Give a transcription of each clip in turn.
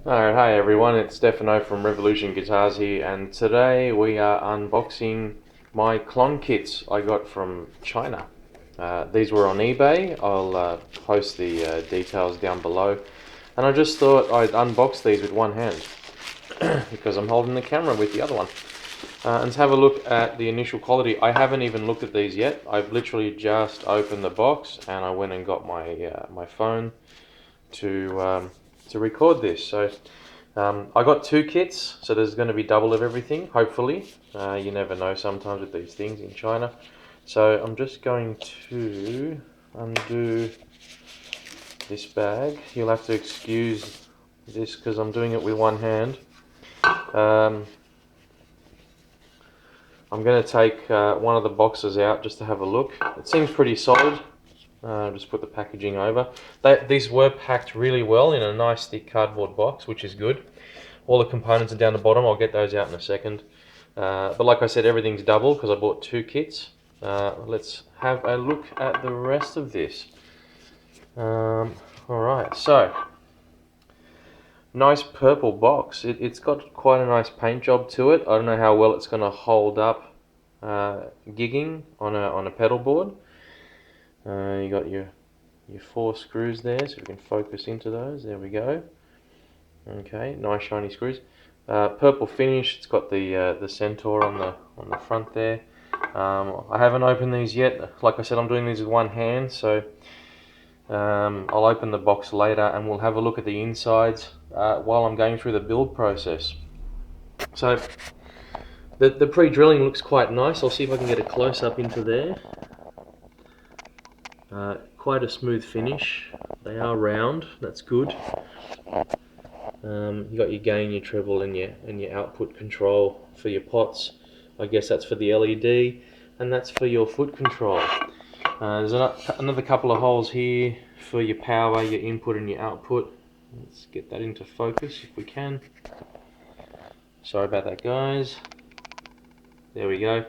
Alright, hi everyone, it's Stefano from Revolution Guitars here, and today we are unboxing my Klone kits I got from China. These were on eBay. I'll post the details down below, and I just thought I'd unbox these with one hand because I'm holding the camera with the other one. And to have a look at the initial quality. I haven't even looked at these yet. I've literally just opened the box and I went and got my phone to record this. So I got two kits, so there's going to be double of everything, hopefully. You never know sometimes with these things in China. So I'm just going to undo this bag. You'll have to excuse this because I'm doing it with one hand. I'm going to take one of the boxes out just to have a look. It seems pretty solid. Just put the packaging over. These were packed really well in a nice thick cardboard box, which is good. All the components are down the bottom. I'll get those out in a second. But like I said, everything's double because I bought two kits. Let's have a look at the rest of this. Alright, so nice purple box. It's got quite a nice paint job to it. I don't know how well it's going to hold up gigging on a pedal board. You got your four screws there, so we can focus into those. There we go. Okay, nice shiny screws. Purple finish. It's got the Centaur on the front there. I haven't opened these yet. Like I said, I'm doing these with one hand, so I'll open the box later and we'll have a look at the insides while I'm going through the build process. So the pre-drilling looks quite nice. I'll see if I can get a close-up into there. Quite a smooth finish. They are round, that's good. You got your gain, your treble, and your output control for your pots. I guess that's for the LED, and that's for your foot control. There's another couple of holes here for your power, your input, and your output. Let's get that into focus if we can. Sorry about that, guys. There we go.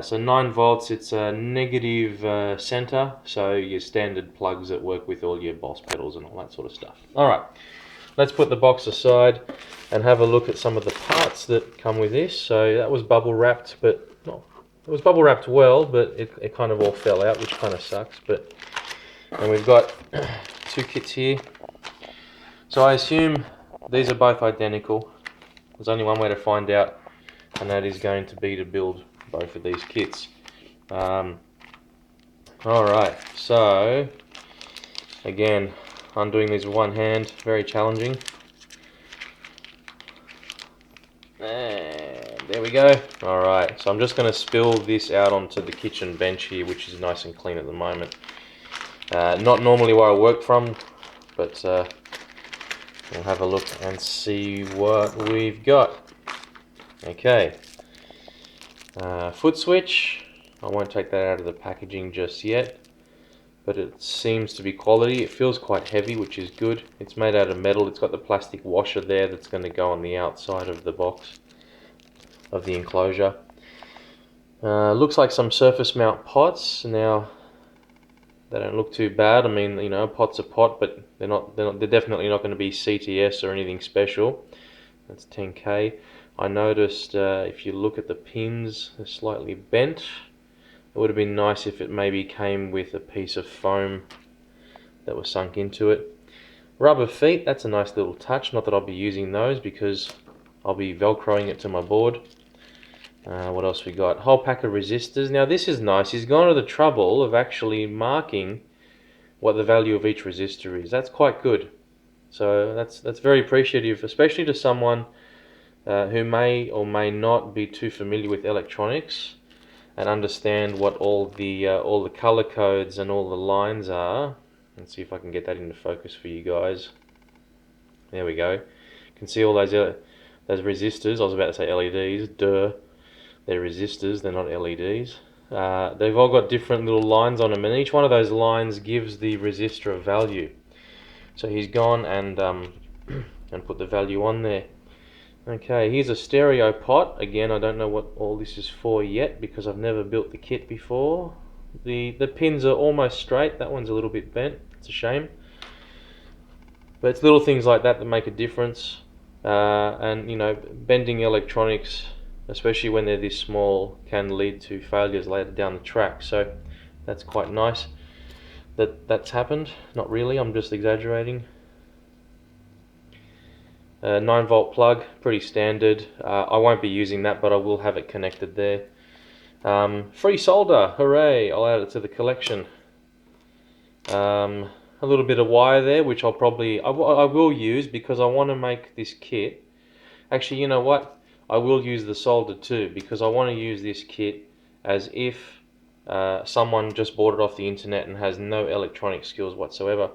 So 9 volts, it's a negative center, so your standard plugs that work with all your Boss pedals and all that sort of stuff. Alright, let's put the box aside and have a look at some of the parts that come with this. So that was bubble wrapped, but no, it was bubble wrapped well, but it kind of all fell out, which kind of sucks. And we've got two kits here. So I assume these are both identical. There's only one way to find out, and that is going to be to build both of these kits. Alright, so again, undoing these with one hand, very challenging. And there we go. Alright, so I'm just going to spill this out onto the kitchen bench here, which is nice and clean at the moment. Not normally where I work from, but we'll have a look and see what we've got. Okay. Foot switch. I won't take that out of the packaging just yet, but it seems to be quality. It feels quite heavy, which is good. It's made out of metal. It's got the plastic washer there that's going to go on the outside of the box, of the enclosure. Looks like some surface mount pots. Now, they don't look too bad. I mean, you know, pot's a pot, but they're definitely not going to be CTS or anything special. That's 10K. I noticed if you look at the pins, they're slightly bent. It would have been nice if it maybe came with a piece of foam that was sunk into it. Rubber feet, that's a nice little touch. Not that I'll be using those because I'll be velcroing it to my board. What else we got? Whole pack of resistors. Now this is nice. He's gone to the trouble of actually marking what the value of each resistor is. That's quite good. So that's very appreciative, especially to someone who may or may not be too familiar with electronics and understand what all the color codes and all the lines are. Let's see if I can get that into focus for you guys. There we go. You can see all those resistors. I was about to say LEDs. Duh. They're resistors. They're not LEDs. They've all got different little lines on them, and each one of those lines gives the resistor a value. So he's gone and put the value on there. Okay, here's a stereo pot. Again, I don't know what all this is for yet because I've never built the kit before. The pins are almost straight. That one's a little bit bent. It's a shame. But it's little things like that that make a difference. And you know, bending electronics, especially when they're this small, can lead to failures later down the track. So that's quite nice that that's happened. Not really, I'm just exaggerating. 9-volt plug, pretty standard. I won't be using that, but I will have it connected there. Free solder, hooray! I'll add it to the collection. A little bit of wire there, which I will use because I want to make this kit. Actually, you know what? I will use the solder too because I want to use this kit as if someone just bought it off the internet and has no electronic skills whatsoever.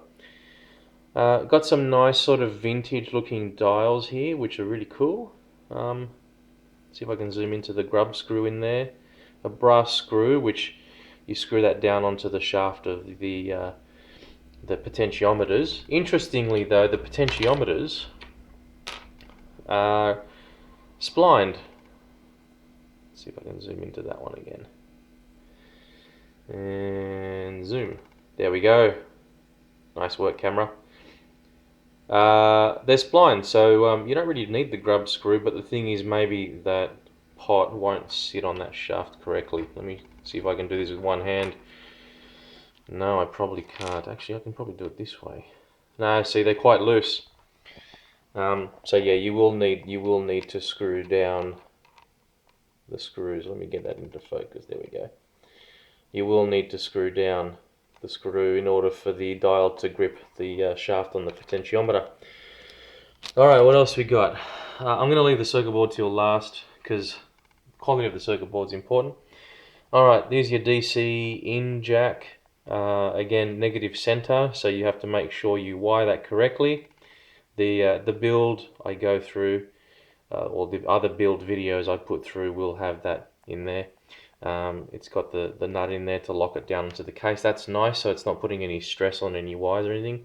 Got some nice sort of vintage looking dials here, which are really cool. See if I can zoom into the grub screw in there. A brass screw, which you screw that down onto the shaft of the potentiometers. Interestingly though, the potentiometers are splined. Let's see if I can zoom into that one again. And zoom. There we go. Nice work, camera. They're splined, so you don't really need the grub screw, but the thing is maybe that pot won't sit on that shaft correctly. Let me see if I can do this with one hand. No, I probably can't. Actually, I can probably do it this way. No, see, they're quite loose. So yeah, you will need to screw down the screws. Let me get that into focus. There we go. You will need to screw down the screw in order for the dial to grip the shaft on the potentiometer. Alright, what else we got? I'm going to leave the circuit board till last because quality of the circuit board is important. Alright, there's your DC in jack. Again, negative center, so you have to make sure you wire that correctly. The build I go through, or the other build videos I put through will have that in there. It's got the nut in there to lock it down into the case. That's nice, so it's not putting any stress on any wires or anything.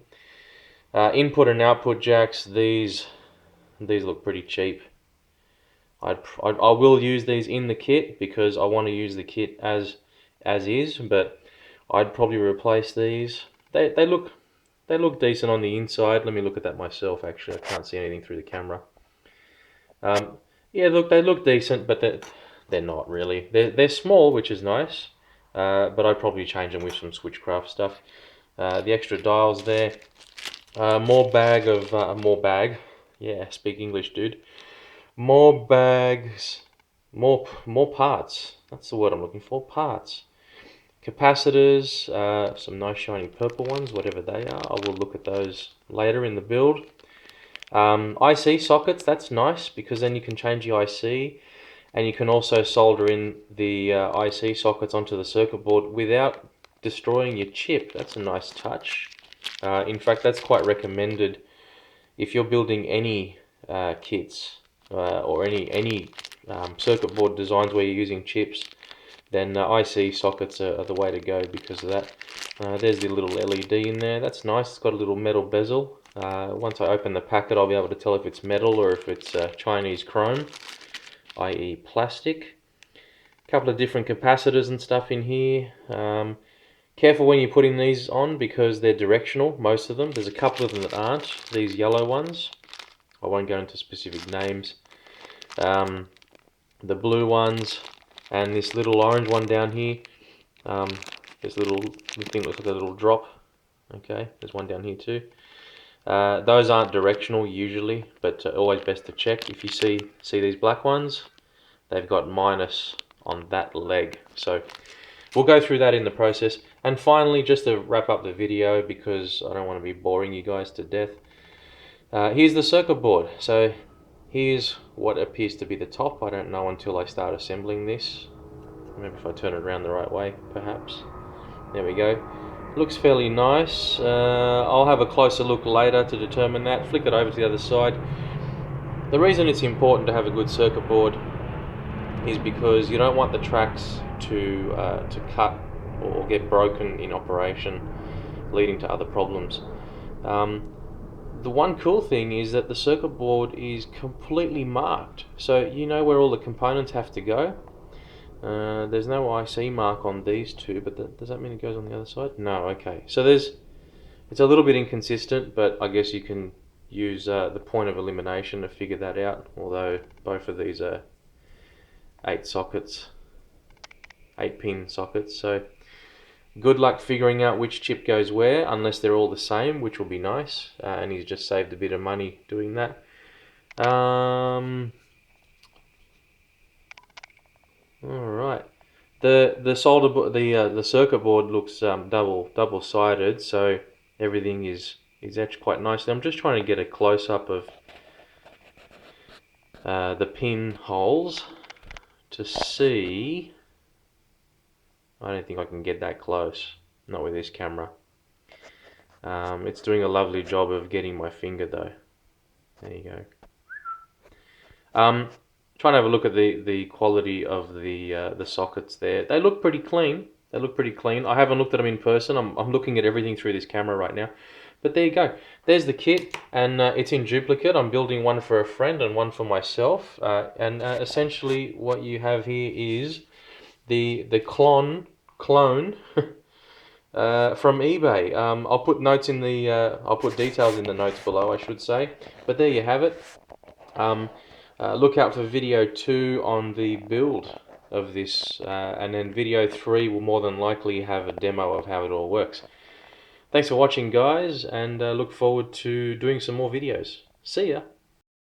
Input and output jacks, these look pretty cheap. I will use these in the kit because I want to use the kit as is, but I'd probably replace these. They look decent on the inside. Let me look at that myself. Actually, I can't see anything through the camera. Yeah, look, they look decent, but they're not really. They're small, which is nice, but I'd probably change them with some Switchcraft stuff. The extra dials there. More bag. Yeah, speak English, dude. More bags. More parts. That's the word I'm looking for. Parts. Capacitors. Some nice shiny purple ones, whatever they are. I will look at those later in the build. IC sockets. That's nice because then you can change the IC. And you can also solder in the IC sockets onto the circuit board without destroying your chip. That's a nice touch. In fact, that's quite recommended if you're building any kits or any circuit board designs where you're using chips. Then IC sockets are the way to go because of that. There's the little LED in there. That's nice. It's got a little metal bezel. Once I open the packet, I'll be able to tell if it's metal or if it's Chinese chrome, i.e. plastic. A couple of different capacitors and stuff in here. Careful when you're putting these on because they're directional, most of them. There's a couple of them that aren't, these yellow ones. I won't go into specific names. The blue ones and this little orange one down here. This thing looks like a little drop. Okay, there's one down here too. Those aren't directional usually, but always best to check. If you see these black ones, they've got minus on that leg. So we'll go through that in the process. And finally, just to wrap up the video, because I don't want to be boring you guys to death, here's the circuit board. So here's what appears to be the top. I don't know until I start assembling this. Maybe if I turn it around the right way, perhaps. There we go. Looks fairly nice. I'll have a closer look later to determine that. Flick it over to the other side. The reason it's important to have a good circuit board is because you don't want the tracks to cut or get broken in operation, leading to other problems. The one cool thing is that the circuit board is completely marked, so you know where all the components have to go. There's no IC mark on these two, but does that mean it goes on the other side? No, okay. So there's It's a little bit inconsistent, but I guess you can use the point of elimination to figure that out, although both of these are 8 sockets, 8 pin sockets, so good luck figuring out which chip goes where, unless they're all the same, which will be nice, and he's just saved a bit of money doing that. Alright, the circuit board looks double sided, so everything is actually quite nice. I'm just trying to get a close up of the pin holes to see. I don't think I can get that close, not with this camera. It's doing a lovely job of getting my finger though. There you go. Trying to have a look at the quality of the sockets there. They look pretty clean. They look pretty clean. I haven't looked at them in person. I'm looking at everything through this camera right now. But there you go. There's the kit, and it's in duplicate. I'm building one for a friend and one for myself. Essentially, what you have here is the clone from eBay. I'll put notes in the I'll put details in the notes below, I should say. But there you have it. Look out for video 2 on the build of this, and then video 3 will more than likely have a demo of how it all works. Thanks for watching, guys, and look forward to doing some more videos. See ya!